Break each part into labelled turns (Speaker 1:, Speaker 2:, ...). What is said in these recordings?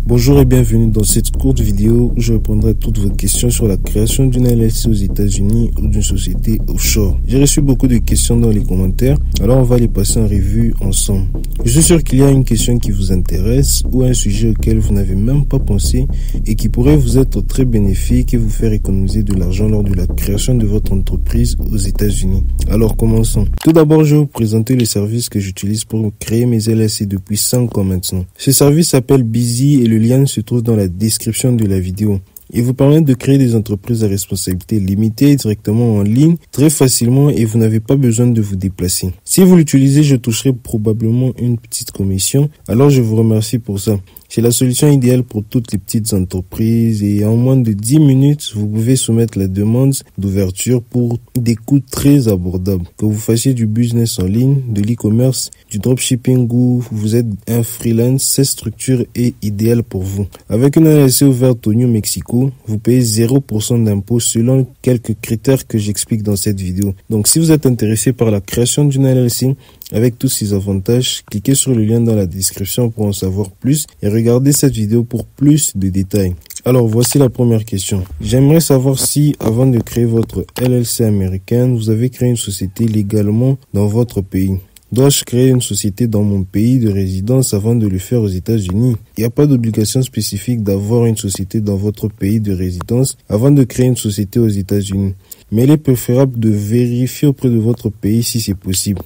Speaker 1: Bonjour et bienvenue dans cette courte vidéo où je répondrai à toutes vos questions sur la création d'une LLC aux États-Unis ou d'une société offshore. J'ai reçu beaucoup de questions dans les commentaires, alors on va les passer en revue ensemble. Je suis sûr qu'il y a une question qui vous intéresse ou un sujet auquel vous n'avez même pas pensé et qui pourrait vous être très bénéfique et vous faire économiser de l'argent lors de la création de votre entreprise aux États-Unis. Alors commençons. Tout d'abord, je vais vous présenter le service que j'utilise pour créer mes LLC depuis 5 ans maintenant. Ce service s'appelle Bizy et le lien se trouve dans la description de la vidéo. Il vous permet de créer des entreprises à responsabilité limitée directement en ligne, très facilement et vous n'avez pas besoin de vous déplacer. Si vous l'utilisez, je toucherai probablement une petite commission, alors je vous remercie pour ça. C'est la solution idéale pour toutes les petites entreprises et en moins de 10 minutes, vous pouvez soumettre la demande d'ouverture pour des coûts très abordables. Que vous fassiez du business en ligne, de l'e-commerce, du dropshipping ou vous êtes un freelance, cette structure est idéale pour vous. Avec une LLC ouverte au New Mexico, vous payez 0% d'impôt selon quelques critères que j'explique dans cette vidéo. Donc si vous êtes intéressé par la création d'une LLC, avec tous ces avantages, cliquez sur le lien dans la description pour en savoir plus et regardez cette vidéo pour plus de détails. Alors voici la première question. J'aimerais savoir si, avant de créer votre LLC américaine, vous avez créé une société légalement dans votre pays. Dois-je créer une société dans mon pays de résidence avant de le faire aux États-Unis? Il n'y a pas d'obligation spécifique d'avoir une société dans votre pays de résidence avant de créer une société aux États-Unis. Mais il est préférable de vérifier auprès de votre pays si c'est possible.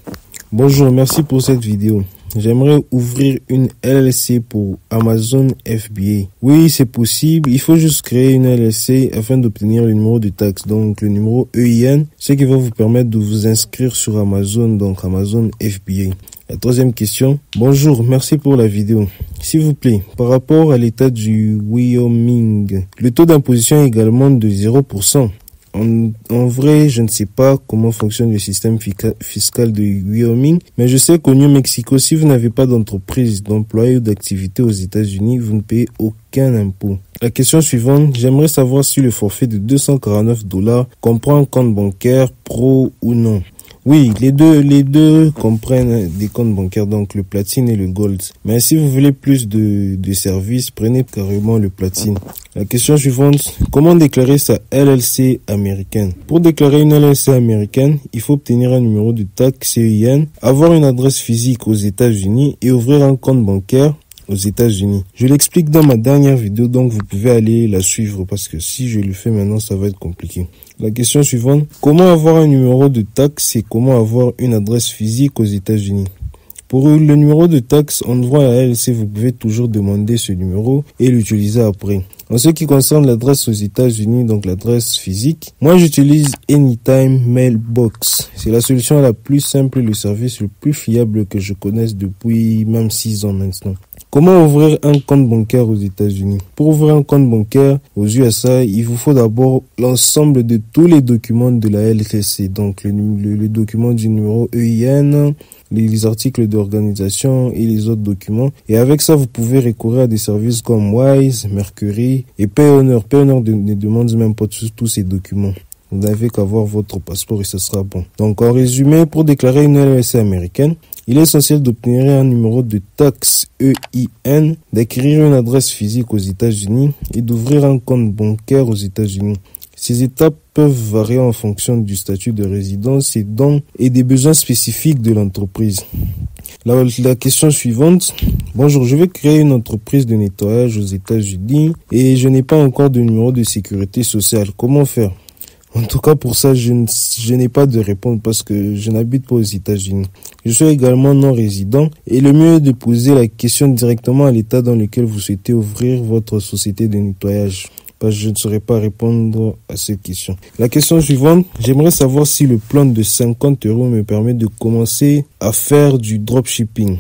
Speaker 1: Bonjour, merci pour cette vidéo. J'aimerais ouvrir une LLC pour Amazon FBA. Oui, c'est possible. Il faut juste créer une LLC afin d'obtenir le numéro de taxe, donc le numéro EIN, ce qui va vous permettre de vous inscrire sur Amazon, donc Amazon FBA. La troisième question. Bonjour, merci pour la vidéo. S'il vous plaît, par rapport à l'état du Wyoming, le taux d'imposition est également de 0%. En vrai, je ne sais pas comment fonctionne le système fiscal de Wyoming, mais je sais qu'au New Mexico, si vous n'avez pas d'entreprise, d'employés ou d'activité aux États-Unis, vous ne payez aucun impôt. La question suivante, j'aimerais savoir si le forfait de $249 comprend un compte bancaire pro ou non. Oui, les deux comprennent des comptes bancaires, donc le platine et le gold. Mais si vous voulez plus de services, prenez carrément le platine. La question suivante, comment déclarer sa LLC américaine? Pour déclarer une LLC américaine, il faut obtenir un numéro de taxe EIN, avoir une adresse physique aux États-Unis et ouvrir un compte bancaire aux États-Unis. Je l'explique dans ma dernière vidéo, donc vous pouvez aller la suivre parce que si je le fais maintenant, ça va être compliqué. La question suivante, comment avoir un numéro de taxe et comment avoir une adresse physique aux États-Unis? Pour le numéro de taxe, en ouvrant la LLC, vous pouvez toujours demander ce numéro et l'utiliser après. En ce qui concerne l'adresse aux États-Unis, donc l'adresse physique, moi j'utilise Anytime Mailbox. C'est la solution la plus simple et le service le plus fiable que je connaisse depuis même 6 ans maintenant. Comment ouvrir un compte bancaire aux États-Unis? Pour ouvrir un compte bancaire aux USA, il vous faut d'abord l'ensemble de tous les documents de la LLC, donc le document du numéro EIN, les articles d'organisation et les autres documents. Et avec ça, vous pouvez recourir à des services comme Wise, Mercury et Payoneer. Payoneer ne demande même pas tous ces documents. Vous n'avez qu'à avoir votre passeport et ce sera bon. Donc en résumé, pour déclarer une LLC américaine, il est essentiel d'obtenir un numéro de taxe EIN, d'acquérir une adresse physique aux États-Unis et d'ouvrir un compte bancaire aux États-Unis. Ces étapes peuvent varier en fonction du statut de résidence et des besoins spécifiques de l'entreprise. La question suivante. Bonjour, je vais créer une entreprise de nettoyage aux États-Unis et je n'ai pas encore de numéro de sécurité sociale. Comment faire? En tout cas, pour ça, je n'ai pas de réponse parce que je n'habite pas aux États-Unis. Je suis également non résident et le mieux est de poser la question directement à l'État dans lequel vous souhaitez ouvrir votre société de nettoyage. Parce que je ne saurais pas répondre à cette question. La question suivante, j'aimerais savoir si le plan de 50 € me permet de commencer à faire du dropshipping.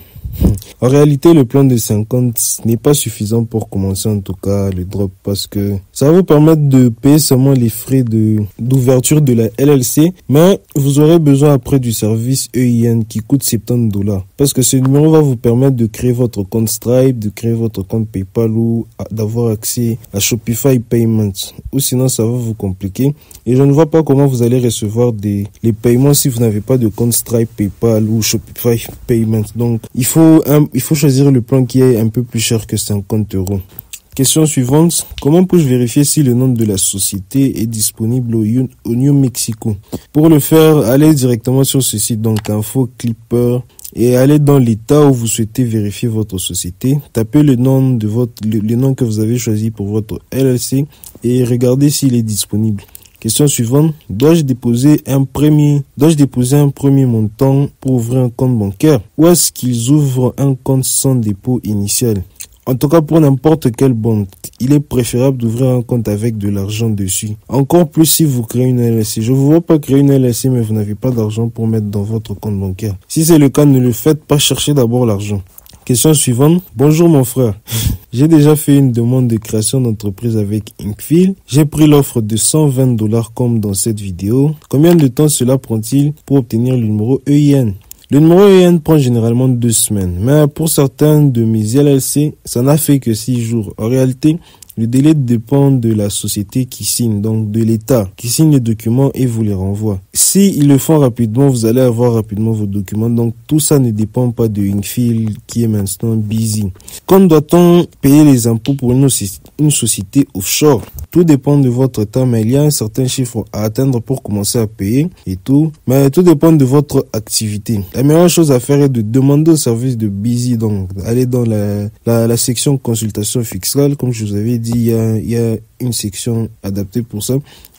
Speaker 1: En réalité, le plan de 50 n'est pas suffisant pour commencer en tout cas le drop parce que ça va vous permettre de payer seulement les frais d'ouverture de la LLC, mais vous aurez besoin après du service EIN qui coûte $70 parce que ce numéro va vous permettre de créer votre compte Stripe, de créer votre compte PayPal ou d'avoir accès à Shopify Payments. Ou sinon, ça va vous compliquer et je ne vois pas comment vous allez recevoir les paiements si vous n'avez pas de compte Stripe, PayPal ou Shopify Payments. Donc, il faut choisir le plan qui est un peu plus cher que 50 €. Question suivante. Comment puis-je vérifier si le nom de la société est disponible au New Mexico? Pour le faire, allez directement sur ce site, donc Info Clipper, et allez dans l'état où vous souhaitez vérifier votre société. Tapez le nom le nom que vous avez choisi pour votre LLC et regardez s'il est disponible. Question suivante. Dois-je déposer un premier montant pour ouvrir un compte bancaire? Ou est-ce qu'ils ouvrent un compte sans dépôt initial? En tout cas, pour n'importe quelle banque, il est préférable d'ouvrir un compte avec de l'argent dessus. Encore plus si vous créez une LLC. Je ne vous vois pas créer une LLC, mais vous n'avez pas d'argent pour mettre dans votre compte bancaire. Si c'est le cas, ne le faites pas, cherchez d'abord l'argent. Question suivante. Bonjour mon frère. J'ai déjà fait une demande de création d'entreprise avec Inkfield. J'ai pris l'offre de $120 comme dans cette vidéo. Combien de temps cela prend-il pour obtenir le numéro EIN? Le numéro EIN prend généralement 2 semaines, mais pour certains de mes LLC, ça n'a fait que 6 jours. En réalité, le délai dépend de la société qui signe, donc de l'État, qui signe les documents et vous les renvoie. Si ils le font rapidement, vous allez avoir rapidement vos documents. Donc tout ça ne dépend pas de Inkfield qui est maintenant busy. Quand doit-on payer les impôts pour une société offshore? Tout dépend de votre temps, mais il y a un certain chiffre à atteindre pour commencer à payer et tout. Mais tout dépend de votre activité. La meilleure chose à faire est de demander au service de busy, donc aller dans la section consultation fiscale, comme je vous avais dit. Il y a une section adaptée pour ça.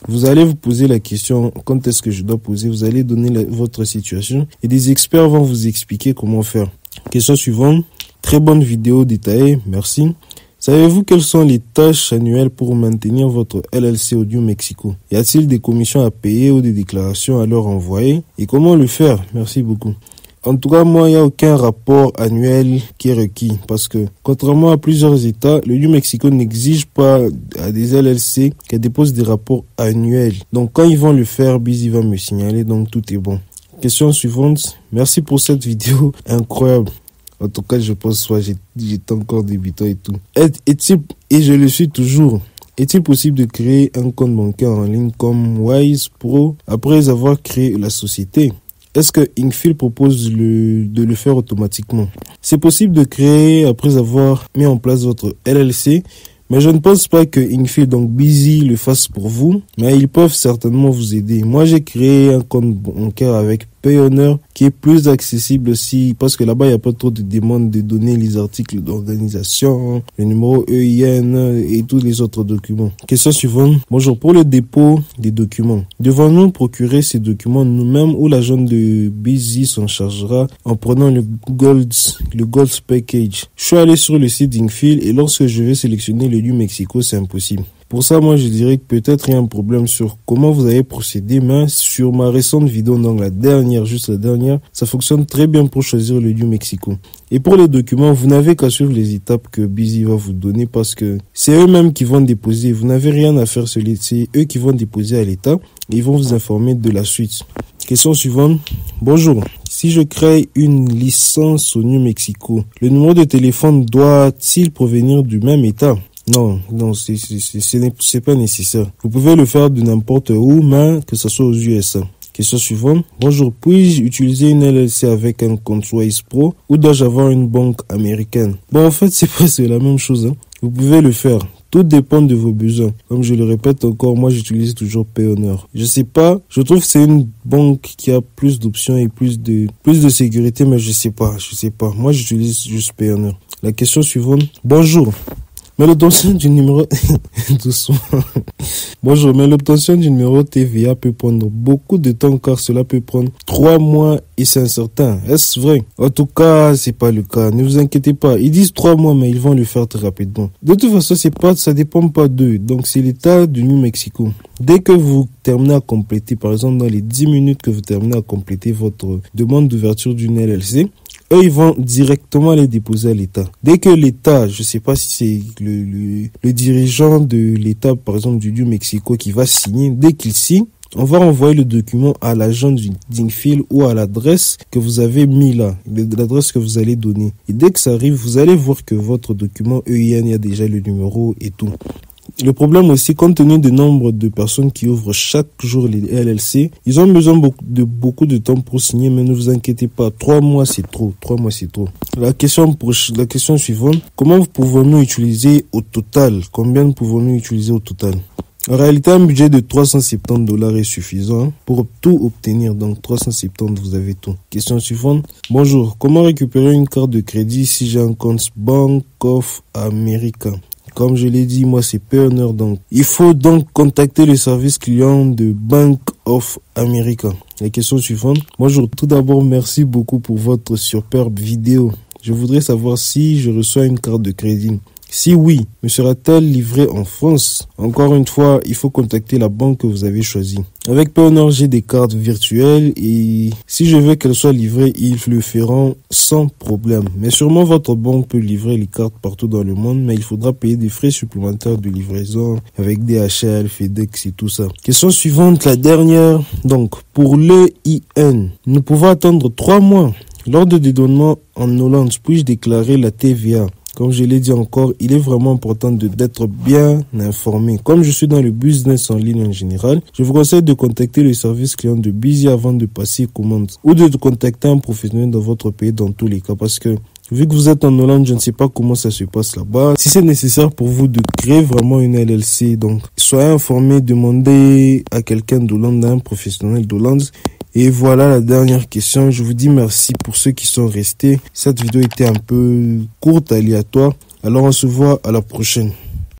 Speaker 1: Vous allez vous poser la question, quand est-ce que je dois poser? Vous allez donner votre situation et des experts vont vous expliquer comment faire. Question suivante. Très bonne vidéo détaillée, merci. Savez-vous quelles sont les tâches annuelles pour maintenir votre LLC au New Mexico? Y a-t-il des commissions à payer ou des déclarations à leur envoyer? Et comment le faire? Merci beaucoup. En tout cas, moi, il n'y a aucun rapport annuel qui est requis parce que, contrairement à plusieurs États, le New Mexico n'exige pas à des LLC qu'elles déposent des rapports annuels. Donc, quand ils vont le faire, Busy va me signaler, donc tout est bon. Question suivante. Merci pour cette vidéo incroyable. En tout cas, je pense que j'étais encore débutant et tout. Et je le suis toujours. Est-il possible de créer un compte bancaire en ligne comme Wise Pro après avoir créé la société? Est-ce que Inkfield propose de le faire automatiquement? C'est possible de créer après avoir mis en place votre LLC, mais je ne pense pas que Inkfield, donc Busy, le fasse pour vous, mais ils peuvent certainement vous aider. Moi, j'ai créé un compte bancaire avec Payoneer qui est plus accessible aussi parce que là-bas, il n'y a pas trop de demandes de donner les articles d'organisation, le numéro EIN et tous les autres documents. Question suivante. Bonjour, pour le dépôt des documents, devons-nous procurer ces documents nous-mêmes ou l'agent de Busy s'en chargera en prenant le Gold Package? Je suis allé sur le site d'Inkfield et lorsque je vais sélectionner le New Mexico, c'est impossible. Pour ça, moi, je dirais que peut-être il y a un problème sur comment vous avez procédé, mais sur ma récente vidéo, donc la dernière, ça fonctionne très bien pour choisir le New Mexico. Et pour les documents, vous n'avez qu'à suivre les étapes que Busy va vous donner parce que c'est eux-mêmes qui vont déposer. Vous n'avez rien à faire sur c'est eux qui vont déposer à l'État et ils vont vous informer de la suite. Question suivante. Bonjour. Si je crée une licence au New Mexico, le numéro de téléphone doit-il provenir du même État? Non, c'est pas nécessaire. Vous pouvez le faire de n'importe où, mais que ce soit aux USA. Question suivante. Bonjour, puis-je utiliser une LLC avec un compte Wise Pro ou dois-je avoir une banque américaine? Bon, en fait, c'est presque la même chose. Vous pouvez le faire. Tout dépend de vos besoins. Comme je le répète encore, moi j'utilise toujours Payoneer. Je sais pas, je trouve que c'est une banque qui a plus d'options et plus de sécurité, mais je sais pas. Moi j'utilise juste Payoneer. La question suivante. Bonjour. Mais l'obtention du numéro Bonjour, mais l'obtention du numéro TVA peut prendre beaucoup de temps car cela peut prendre 3 mois et c'est incertain. Est-ce vrai? En tout cas, c'est pas le cas. Ne vous inquiétez pas. Ils disent 3 mois, mais ils vont le faire très rapidement. De toute façon, ça dépend pas d'eux. Donc, c'est l'État du New Mexico. Dès que vous terminez à compléter, par exemple, dans les 10 minutes que vous terminez à compléter votre demande d'ouverture d'une LLC, eux, ils vont directement les déposer à l'État. Dès que l'État, je sais pas si c'est le dirigeant de l'État, par exemple, du New Mexico qui va signer, dès qu'il signe, on va envoyer le document à l'agent d'Inkfield ou à l'adresse que vous avez mis là, l'adresse que vous allez donner. Et dès que ça arrive, vous allez voir que votre document EIN, il y a déjà le numéro et tout. Le problème aussi, compte tenu du nombre de personnes qui ouvrent chaque jour les LLC, ils ont besoin beaucoup de temps pour signer, mais ne vous inquiétez pas, 3 mois c'est trop, 3 mois c'est trop. La question suivante, comment pouvons-nous utiliser au total? Combien pouvons-nous utiliser au total? En réalité, un budget de $370 est suffisant pour tout obtenir. Donc, 370, vous avez tout. Question suivante. Bonjour, comment récupérer une carte de crédit si j'ai un compte Bank of America? Comme je l'ai dit, moi, c'est Payoneer. Donc, il faut donc contacter le service client de Bank of America. La question suivante. Bonjour, tout d'abord, merci beaucoup pour votre superbe vidéo. Je voudrais savoir si je reçois une carte de crédit. Si oui, me sera-t-elle livrée en France? Encore une fois, il faut contacter la banque que vous avez choisie. Avec Payoneer, j'ai des cartes virtuelles et si je veux qu'elles soient livrées, ils le feront sans problème. Mais sûrement votre banque peut livrer les cartes partout dans le monde, mais il faudra payer des frais supplémentaires de livraison avec DHL, FedEx et tout ça. Question suivante, la dernière. Donc, pour l'EIN, nous pouvons attendre 3 mois. Lors de dédouanement en Hollande, puis-je déclarer la TVA? Comme je l'ai dit encore, il est vraiment important d'être bien informé. Comme je suis dans le business en ligne en général, je vous conseille de contacter le service client de Busy avant de passer commande ou de contacter un professionnel dans votre pays dans tous les cas parce que vu que vous êtes en Hollande, je ne sais pas comment ça se passe là-bas. Si c'est nécessaire pour vous de créer vraiment une LLC, donc soyez informé, demandez à quelqu'un d'Hollande, à un professionnel d'Hollande. Et voilà la dernière question. Je vous dis merci pour ceux qui sont restés. Cette vidéo était un peu courte, aléatoire. Alors on se voit à la prochaine.